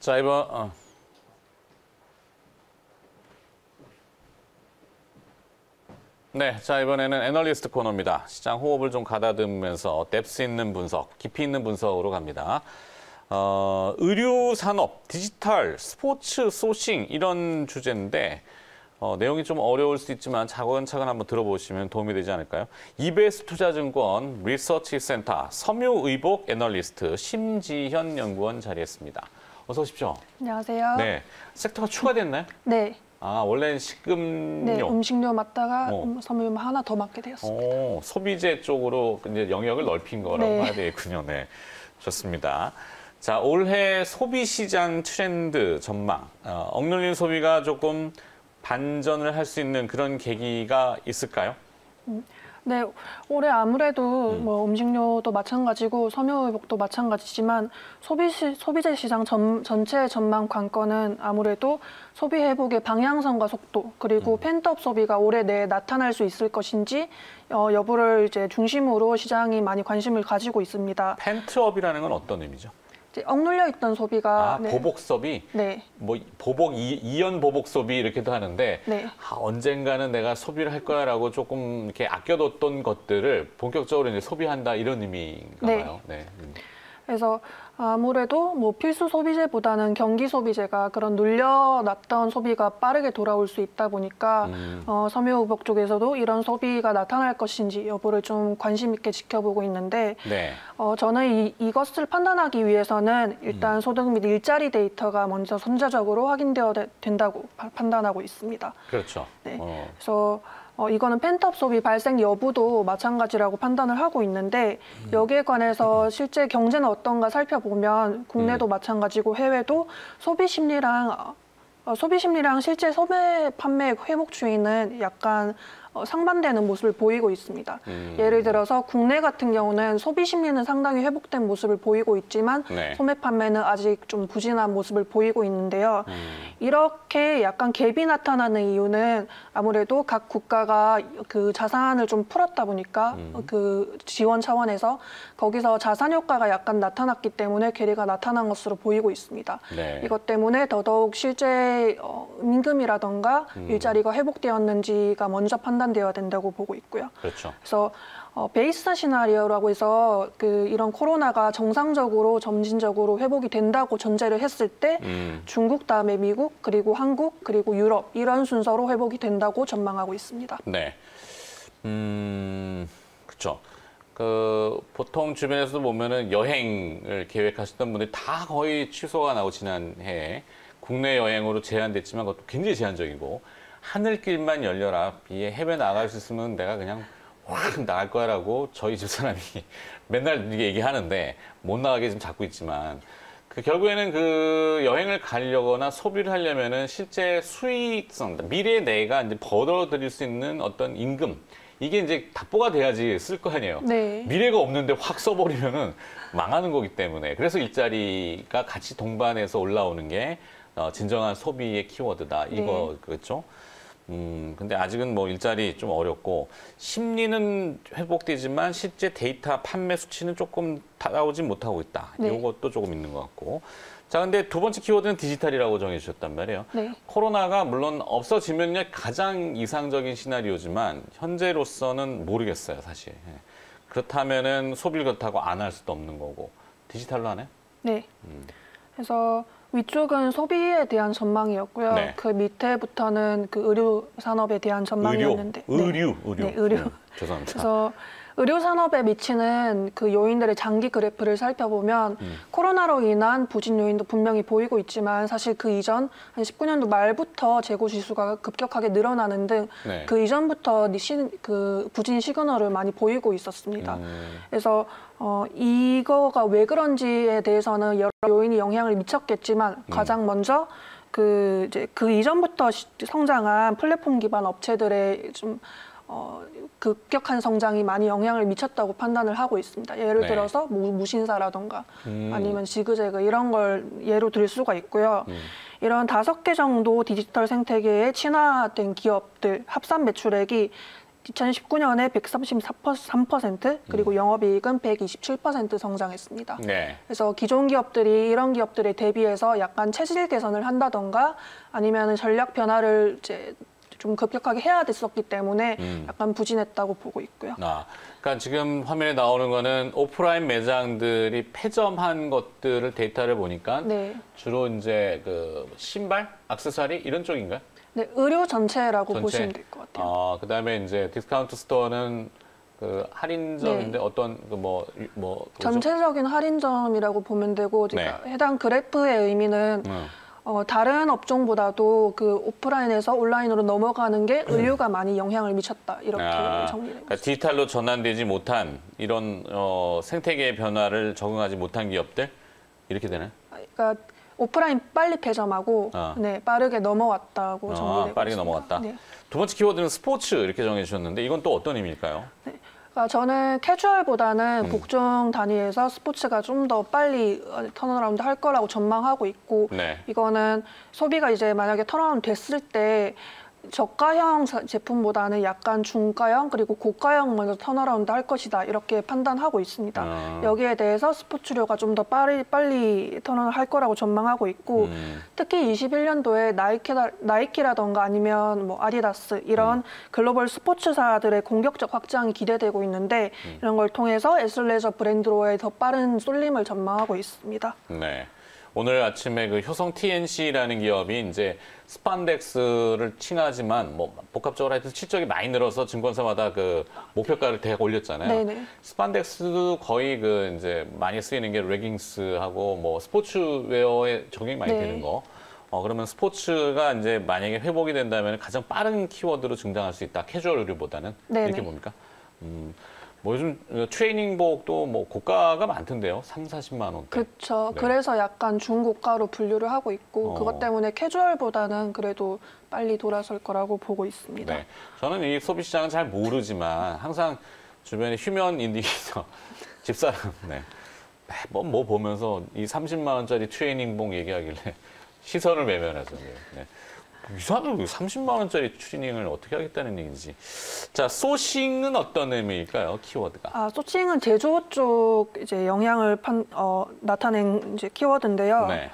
자, 이번에는 애널리스트 코너입니다. 시장 호흡을 좀 가다듬으면서 뎁스 있는 분석, 깊이 있는 분석으로 갑니다. 의류 산업, 디지털, 스포츠, 소싱 이런 주제인데 내용이 좀 어려울 수 있지만 차근차근 한번 들어보시면 도움이 되지 않을까요? EBS 투자증권 리서치 센터 섬유의복 애널리스트 심지현 연구원 자리했습니다. 어서 오십시오. 안녕하세요. 네, 섹터가 추가됐나요? 네. 원래는 식음료. 네, 음식료 맡다가 섬유유만 하나 더 맡게 되었습니다. 소비재 쪽으로 이제 영역을 넓힌 거라고 봐야 되겠군요. 네, 좋습니다. 자, 올해 소비 시장 트렌드 전망. 억눌린 소비가 조금 반전을 할 수 있는 그런 계기가 있을까요? 네, 올해 아무래도 뭐 음식료도 마찬가지고 섬유의복도 마찬가지지만 소비재 시장 전체 전망 관건은 아무래도 소비 회복의 방향성과 속도 그리고 펜트업 소비가 올해 내에 나타날 수 있을 것인지 여부를 이제 중심으로 시장이 많이 관심을 가지고 있습니다. 펜트업이라는 건 어떤 의미죠? 억눌려 있던 소비가 보복 소비? 네. 뭐 이연 보복 소비 이렇게도 하는데 언젠가는 내가 소비를 할 거야라고 조금 이렇게 아껴뒀던 것들을 본격적으로 이제 소비한다 이런 의미인가 봐요. 네. 그래서 아무래도 뭐 필수 소비재보다는 경기 소비재가 그런 눌려놨던 소비가 빠르게 돌아올 수 있다 보니까 섬유의복 쪽에서도 이런 소비가 나타날 것인지 여부를 좀 관심 있게 지켜보고 있는데 저는 이것을 판단하기 위해서는 일단 소득 및 일자리 데이터가 먼저 선제적으로 확인되어야 된다고 판단하고 있습니다. 그렇죠. 네. 그래서 이거는 펜트업 소비 발생 여부도 마찬가지라고 판단을 하고 있는데 여기에 관해서 실제 경제는 어떤가 살펴보면 국내도 마찬가지고 해외도 소비 심리랑 실제 소매 판매 회복 추이는 약간 상반되는 모습을 보이고 있습니다. 예를 들어서 국내 같은 경우는 소비 심리는 상당히 회복된 모습을 보이고 있지만 소매 판매는 아직 좀 부진한 모습을 보이고 있는데요. 이렇게 약간 갭이 나타나는 이유는 아무래도 각 국가가 그 자산을 좀 풀었다 보니까 그 지원 차원에서 거기서 자산 효과가 약간 나타났기 때문에 괴리가 나타난 것으로 보이고 있습니다. 이것 때문에 더더욱 실제 임금이라던가 일자리가 회복되었는지가 먼저 판단되어야 된다고 보고 있고요. 그렇죠. 그래서 베이스 시나리오라고 해서 이런 코로나가 정상적으로 점진적으로 회복이 된다고 전제를 했을 때 중국 다음에 미국 그리고 한국 그리고 유럽 이런 순서로 회복이 된다고 전망하고 있습니다. 네, 그렇죠. 보통 주변에서도 보면은 여행을 계획하셨던 분들이 다 거의 취소가 나고 지난해 국내 여행으로 제한됐지만 그것도 굉장히 제한적이고 하늘길만 열려라. 이 해외 나갈 수 있으면 내가 그냥 확 나갈 거야라고 저희 집사람이 맨날 이렇게 얘기하는데 못 나가게 좀 잡고 있지만 결국에는 그 여행을 가려거나 소비를 하려면은 실제 수익성, 미래에 내가 이제 벌어들일 수 있는 어떤 임금 이게 이제 답보가 돼야지 쓸 거 아니에요. 미래가 없는데 확 써버리면은 망하는 거기 때문에 그래서 일자리가 같이 동반해서 올라오는 게 진정한 소비의 키워드다. 이거 그렇죠? 근데 아직은 뭐 일자리 좀 어렵고 심리는 회복되지만 실제 데이터 판매 수치는 조금 다가오지 못하고 있다. 이것도 조금 있는 것 같고. 자, 근데 두 번째 키워드는 디지털이라고 정해 주셨단 말이에요. 코로나가 물론 없어지면 가장 이상적인 시나리오지만 현재로서는 모르겠어요, 사실. 그렇다면은 소비를 그렇다고 안 할 수도 없는 거고. 디지털로 하네? 네. 그래서 위쪽은 소비에 대한 전망이었고요. 그 밑에부터는 그 의료 산업에 대한 전망이었는데. 의료. 죄송합니다. 그래서 의료 산업에 미치는 그 요인들의 장기 그래프를 살펴보면 코로나로 인한 부진 요인도 분명히 보이고 있지만 사실 그 이전 한 19년도 말부터 재고 지수가 급격하게 늘어나는 등 그 이전부터 그 부진 시그널을 많이 보이고 있었습니다. 그래서 이거가 왜 그런지에 대해서는 여러 요인이 영향을 미쳤겠지만 가장 먼저 그 이전부터 성장한 플랫폼 기반 업체들의 좀 급격한 성장이 많이 영향을 미쳤다고 판단을 하고 있습니다. 예를 들어서 무신사라던가 아니면 지그재그 이런 걸 예로 들 수가 있고요. 이런 5개 정도 디지털 생태계에 친화된 기업들 합산 매출액이 2019년에 133% 그리고 영업이익은 127% 성장했습니다. 네. 그래서 기존 기업들이 이런 기업들에 대비해서 약간 체질 개선을 한다던가 아니면 전략 변화를 이제 좀 급격하게 해야 됐었기 때문에 약간 부진했다고 보고 있고요. 그러니까 지금 화면에 나오는 거는 오프라인 매장들이 폐점한 것들을 데이터를 보니까 네. 주로 이제 그 신발, 액세서리 이런 쪽인가요? 네, 의류 전체라고 전체? 보시면 될 것 같아요. 그다음에 이제 디스카운트 스토어는 그 할인점인데 네. 어떤 뭐 전체적인 할인점이라고 보면 되고 제가 네. 해당 그래프의 의미는 다른 업종보다도 그 오프라인에서 온라인으로 넘어가는 게 의류가 많이 영향을 미쳤다 이렇게 정리되고 그러니까 디지털로 전환되지 못한 이런 생태계의 변화를 적응하지 못한 기업들 이렇게 되나요? 그러니까 오프라인 빨리 폐점하고 네, 빠르게 넘어왔다고 정리되고 빠르게 있습니다. 넘어갔다. 네. 두 번째 키워드는 스포츠 이렇게 정해 주셨는데 이건 또 어떤 의미일까요? 네. 그러니까 저는 캐주얼보다는 복종 단위에서 스포츠가 좀 더 빨리 턴어라운드 할 거라고 전망하고 있고 네. 이거는 소비가 이제 만약에 턴어라운드 됐을 때 저가형 제품보다는 약간 중가형 그리고 고가형 먼저 턴어라운드 할 것이다 이렇게 판단하고 있습니다. 여기에 대해서 스포츠류가 좀 더 빨리 턴어라운드 할 거라고 전망하고 있고 특히 21년도에 나이키라던가 아니면 뭐 아디다스 이런 글로벌 스포츠사들의 공격적 확장이 기대되고 있는데 이런 걸 통해서 애슬레저 브랜드로의 더 빠른 쏠림을 전망하고 있습니다. 네. 오늘 아침에 그 효성 TNC라는 기업이 이제 스판덱스를 칭하지만 뭐 복합적으로 하여튼 실적이 많이 늘어서 증권사마다 그 목표가를 대략 올렸잖아요. 네네. 스판덱스도 거의 그 이제 많이 쓰이는 게 레깅스하고 뭐 스포츠웨어에 적용이 많이 네. 되는 거. 그러면 스포츠가 이제 만약에 회복이 된다면 가장 빠른 키워드로 등장할 수 있다. 캐주얼 의류보다는. 네네. 이렇게 봅니까? 뭐 요즘 트레이닝복도 뭐 고가가 많던데요. 3, 40만 원대. 그렇죠. 네. 그래서 약간 중고가로 분류를 하고 있고 그것 때문에 캐주얼보다는 그래도 빨리 돌아설 거라고 보고 있습니다. 네. 저는 이 소비 시장은 잘 모르지만 항상 주변에 휴면 인디게이터 집사람 매번 뭐 보면서 이 30만 원짜리 트레이닝복 얘기하길래 시선을 외면하죠. 네. 이상하게 30만 원짜리 트레이닝을 어떻게 하겠다는 얘기인지. 자, 소싱은 어떤 의미일까요? 키워드가. 소싱은 제조업 쪽 이제 영향을 나타낸 이제 키워드인데요. 네.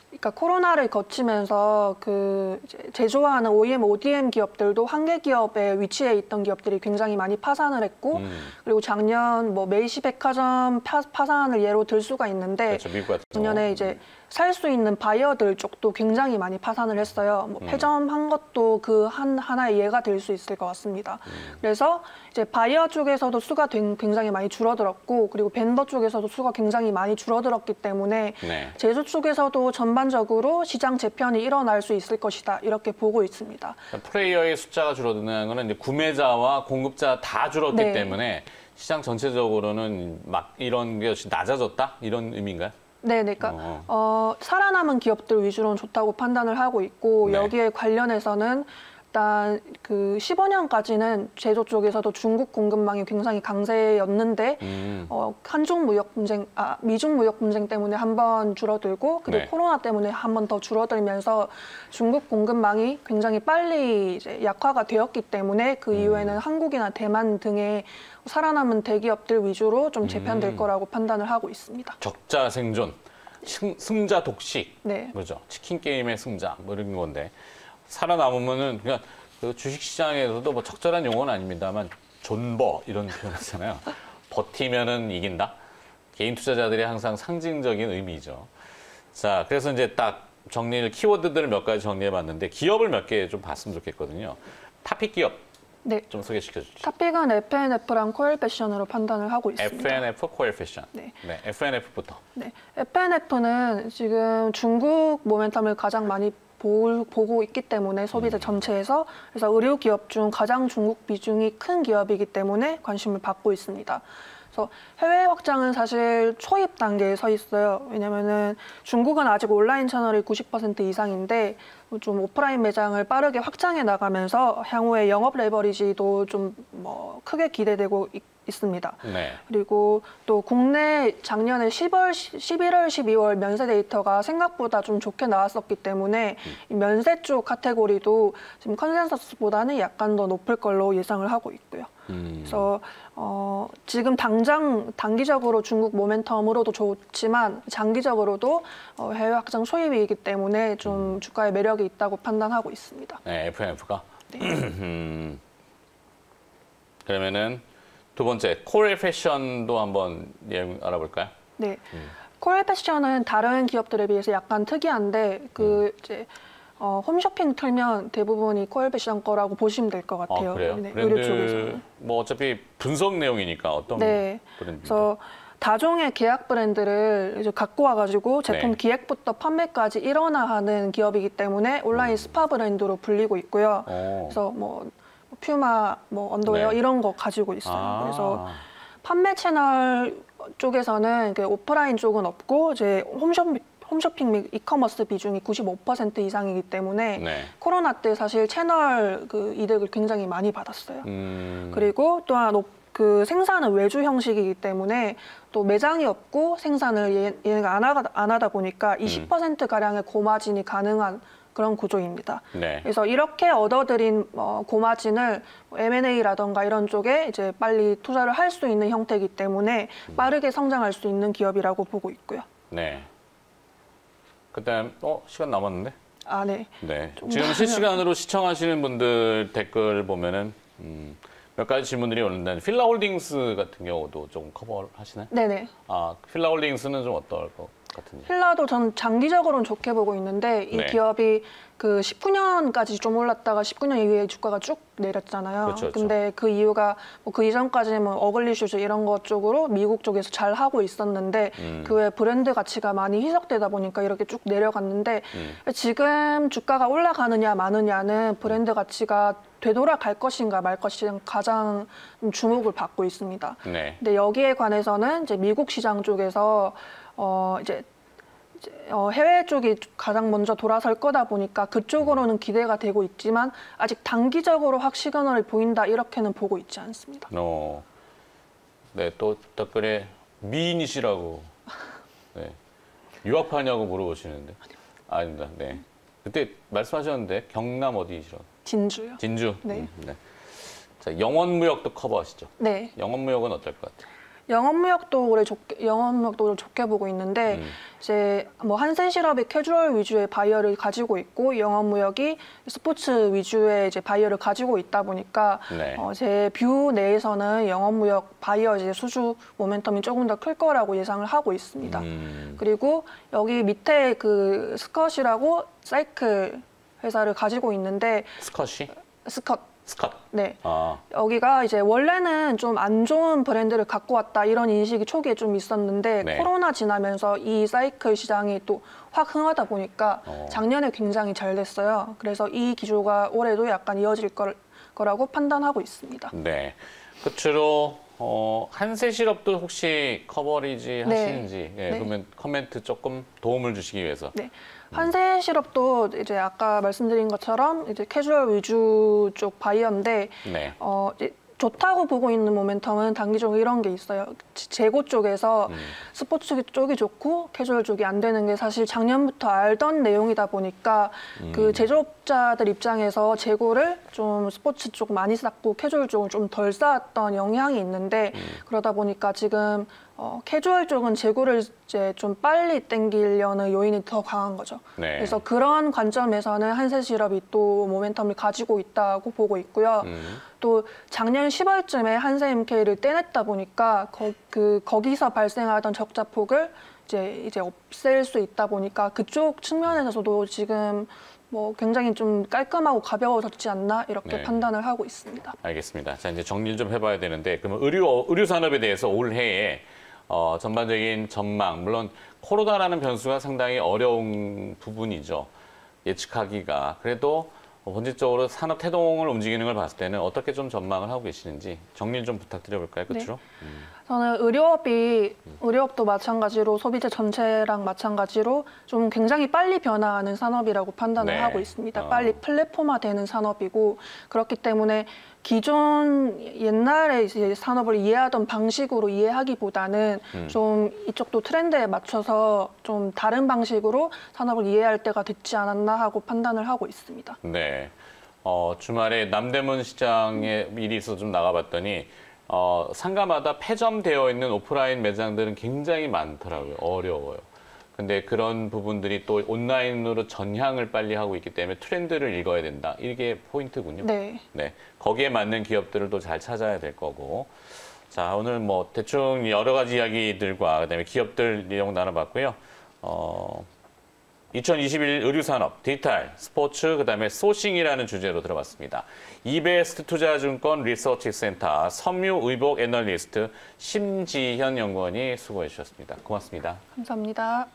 그러니까 코로나를 거치면서 그 이제 제조하는 OEM, ODM 기업들도 한계 기업에 위치해 있던 기업들이 굉장히 많이 파산을 했고 그리고 작년 뭐 메이시 백화점 파산을 예로 들 수가 있는데 그렇죠. 미국 같은 작년에 이제 살 수 있는 바이어들 쪽도 굉장히 많이 파산을 했어요. 뭐 폐점한 것도 그 하나의 예가 될 수 있을 것 같습니다. 그래서 이제 바이어 쪽에서도 수가 굉장히 많이 줄어들었고 그리고 벤더 쪽에서도 수가 굉장히 많이 줄어들었기 때문에 네. 제조 쪽에서도 전반적으로 시장 재편이 일어날 수 있을 것이다 이렇게 보고 있습니다. 플레이어의 숫자가 줄어드는 거는 이제 구매자와 공급자 다 줄었기 네. 때문에 시장 전체적으로는 막 이런 것이 낮아졌다 이런 의미인가요? 네, 그러니까 살아남은 기업들 위주로는 좋다고 판단을 하고 있고 네. 여기에 관련해서는 일단 그 15년까지는 제조 쪽에서도 중국 공급망이 굉장히 강세였는데 미중 무역 분쟁 때문에 한 번 줄어들고 그리고 네. 코로나 때문에 한 번 더 줄어들면서 중국 공급망이 굉장히 빨리 이제 약화가 되었기 때문에 그 이후에는 한국이나 대만 등의 살아남은 대기업들 위주로 좀 재편될 거라고 판단을 하고 있습니다. 적자 생존, 승자 독식, 네. 그렇죠. 치킨 게임의 승자 뭐 이런 건데 살아남으면은 그냥 그 주식시장에서도 뭐 적절한 용어는 아닙니다만 존버 이런 표현 있잖아요. 버티면은 이긴다. 개인 투자자들이 항상 상징적인 의미죠. 자, 그래서 이제 딱 키워드들을 몇 가지 정리해봤는데 기업을 몇 개 좀 봤으면 좋겠거든요. 탑픽 기업 네. 좀 소개시켜 주시죠. 탑픽은 FNF랑 코엘패션으로 판단을 하고 있습니다. FNF 코에피션. 네. 네, FNF부터. 네. FNF는 지금 중국 모멘텀을 가장 많이 보고 있기 때문에 소비자 전체에서 그래서 의료 기업 중 가장 중국 비중이 큰 기업이기 때문에 관심을 받고 있습니다. 그래서 해외 확장은 사실 초입 단계에 서 있어요. 왜냐면은 중국은 아직 온라인 채널이 90% 이상인데 좀 오프라인 매장을 빠르게 확장해 나가면서 향후에 영업 레버리지도 좀 뭐 크게 기대되고 있습니다. 네. 그리고 또 국내 작년에 11월, 12월 면세 데이터가 생각보다 좀 좋게 나왔었기 때문에 이 면세 쪽 카테고리도 지금 컨센서스보다는 약간 더 높을 걸로 예상을 하고 있고요. 그래서 지금 당장 단기적으로 중국 모멘텀으로도 좋지만 장기적으로도 해외 확장 소입이기 때문에 좀 주가에 매력이 있다고 판단하고 있습니다. 네, FMF가. 네. 그러면은 두 번째 코리아 패션도 한번 내용 알아볼까요? 네. 코리아 패션은 다른 기업들에 비해서 약간 특이한데 이제 홈쇼핑 틀면 대부분이 코리아 패션 거라고 보시면 될 것 같아요. 아, 그래요? 네, 의류 쪽에서는. 뭐 어차피 분석 내용이니까 어떤 네. 브랜드? 그래서 다종의 계약 브랜드를 이제 갖고 와가지고 제품 네. 기획부터 판매까지 일원화하는 기업이기 때문에 온라인 스파 브랜드로 불리고 있고요. 그래서 뭐 퓨마, 뭐 언더웨어 네. 이런 거 가지고 있어요. 아. 그래서 판매 채널 쪽에서는 오프라인 쪽은 없고 이제 홈쇼핑 및 이커머스 비중이 95% 이상이기 때문에 네. 코로나 때 사실 채널 이득을 굉장히 많이 받았어요. 그리고 또한 그 생산은 외주 형식이기 때문에 또 매장이 없고 생산을 얘네가 안 하다 보니까 20% 가량의 고마진이 가능한 그런 구조입니다. 네. 그래서 이렇게 얻어들인 고마진을 M&A라던가 이런 쪽에 이제 빨리 투자를 할 수 있는 형태이기 때문에 빠르게 성장할 수 있는 기업이라고 보고 있고요. 네. 그다음 시간 남았는데? 아, 네. 네. 좀 지금 더 실시간으로 시청하시는 분들 댓글 보면은 몇 가지 질문들이 오는데 필라홀딩스 같은 경우도 조금 커버하시나요? 네네. 아, 필라홀딩스는 좀 어떨 것 같은지? 필라도 전 장기적으로는 좋게 보고 있는데 이 네. 기업이 그 19년까지 좀 올랐다가 19년 이후에 주가가 쭉 내렸잖아요. 그렇죠, 그렇죠. 근데 그 이유가 뭐 그 이전까지는 뭐 어글리 슈즈 이런 것 쪽으로 미국 쪽에서 잘 하고 있었는데 그 외에 브랜드 가치가 많이 희석되다 보니까 이렇게 쭉 내려갔는데 지금 주가가 올라가느냐 마느냐는 브랜드 가치가 되돌아갈 것인가 말 것인가 가장 주목을 받고 있습니다. 네. 근데 여기에 관해서는 이제 미국 시장 쪽에서 이제 해외 쪽이 가장 먼저 돌아설 거다 보니까 그쪽으로는 기대가 되고 있지만 아직 단기적으로 확 시그널이 보인다 이렇게는 보고 있지 않습니다. 네, 또 댓글에 미인이시라고 네. 유학파냐고 물어보시는데 아닙니다. 네. 그때 말씀하셨는데 경남 어디시라고? 진주요. 진주. 네. 네. 자, 영원무역도 커버하시죠? 네. 영원무역은 어떨 것 같아요? 영업무역도 올해 좋게 보고 있는데 이제 뭐 한센실업이 캐주얼 위주의 바이어를 가지고 있고 영업무역이 스포츠 위주의 이제 바이어를 가지고 있다 보니까 네. 제 뷰 내에서는 영업무역 바이어 이제 수주 모멘텀이 조금 더 클 거라고 예상을 하고 있습니다. 그리고 여기 밑에 그 스컷이라고 사이클 회사를 가지고 있는데 스컷이? 스컷. 네. 아, 여기가 이제 원래는 좀 안 좋은 브랜드를 갖고 왔다 이런 인식이 초기에 좀 있었는데 네. 코로나 지나면서 이 사이클 시장이 또 확 흥하다 보니까 작년에 굉장히 잘 됐어요. 그래서 이 기조가 올해도 약간 이어질 거라고 판단하고 있습니다. 네. 끝으로 한세실업도 혹시 커버리지 네. 하시는지 예, 네. 그러면 코멘트 조금 도움을 주시기 위해서. 네. 한세실업도 이제 아까 말씀드린 것처럼 이제 캐주얼 위주 쪽 바이어인데 네. 이제 좋다고 보고 있는 모멘텀은 단기적으로 이런 게 있어요. 재고 쪽에서 스포츠 쪽이 좋고 캐주얼 쪽이 안 되는 게 사실 작년부터 알던 내용이다 보니까 그 제조업자들 입장에서 재고를 좀 스포츠 쪽 많이 쌓고 캐주얼 쪽을 좀 덜 쌓았던 영향이 있는데 그러다 보니까 지금 캐주얼 쪽은 재고를 이제 좀 빨리 땡기려는 요인이 더 강한 거죠. 네. 그래서 그런 관점에서는 한세실업이 또 모멘텀을 가지고 있다고 보고 있고요. 또 작년 10월쯤에 한세MK를 떼냈다 보니까 거기서 발생하던 적자폭을 이제 없앨 수 있다 보니까 그쪽 측면에서도 지금 뭐 굉장히 좀 깔끔하고 가벼워졌지 않나 이렇게 네. 판단을 하고 있습니다. 알겠습니다. 자, 이제 정리를 좀 해봐야 되는데, 그러면 의류 산업에 대해서 올해에 전반적인 전망, 물론 코로나라는 변수가 상당히 어려운 부분이죠. 예측하기가. 그래도 본질적으로 산업 태동을 움직이는 걸 봤을 때는 어떻게 좀 전망을 하고 계시는지 정리를 좀 부탁드려볼까요? 끝으로? 네. 저는 의료업도 마찬가지로 소비재 전체랑 마찬가지로 좀 굉장히 빨리 변화하는 산업이라고 판단을 네. 하고 있습니다. 빨리 플랫폼화되는 산업이고 그렇기 때문에 기존 옛날에 이제 산업을 이해하던 방식으로 이해하기보다는 좀 이쪽도 트렌드에 맞춰서 좀 다른 방식으로 산업을 이해할 때가 됐지 않았나 하고 판단을 하고 있습니다. 네. 주말에 남대문 시장에 일이 있어서 좀 나가봤더니 상가마다 폐점되어 있는 오프라인 매장들은 굉장히 많더라고요. 어려워요. 근데 그런 부분들이 또 온라인으로 전향을 빨리 하고 있기 때문에 트렌드를 읽어야 된다. 이게 포인트군요. 네. 네. 거기에 맞는 기업들을 또 잘 찾아야 될 거고. 자, 오늘 뭐 대충 여러 가지 이야기들과 그다음에 기업들 내용 나눠봤고요. 2021 의류산업, 디지털, 스포츠, 그다음에 소싱이라는 주제로 들어봤습니다. 이베스트 투자증권 리서치 센터 섬유의복 애널리스트 심지현 연구원이 수고해 주셨습니다. 고맙습니다. 감사합니다.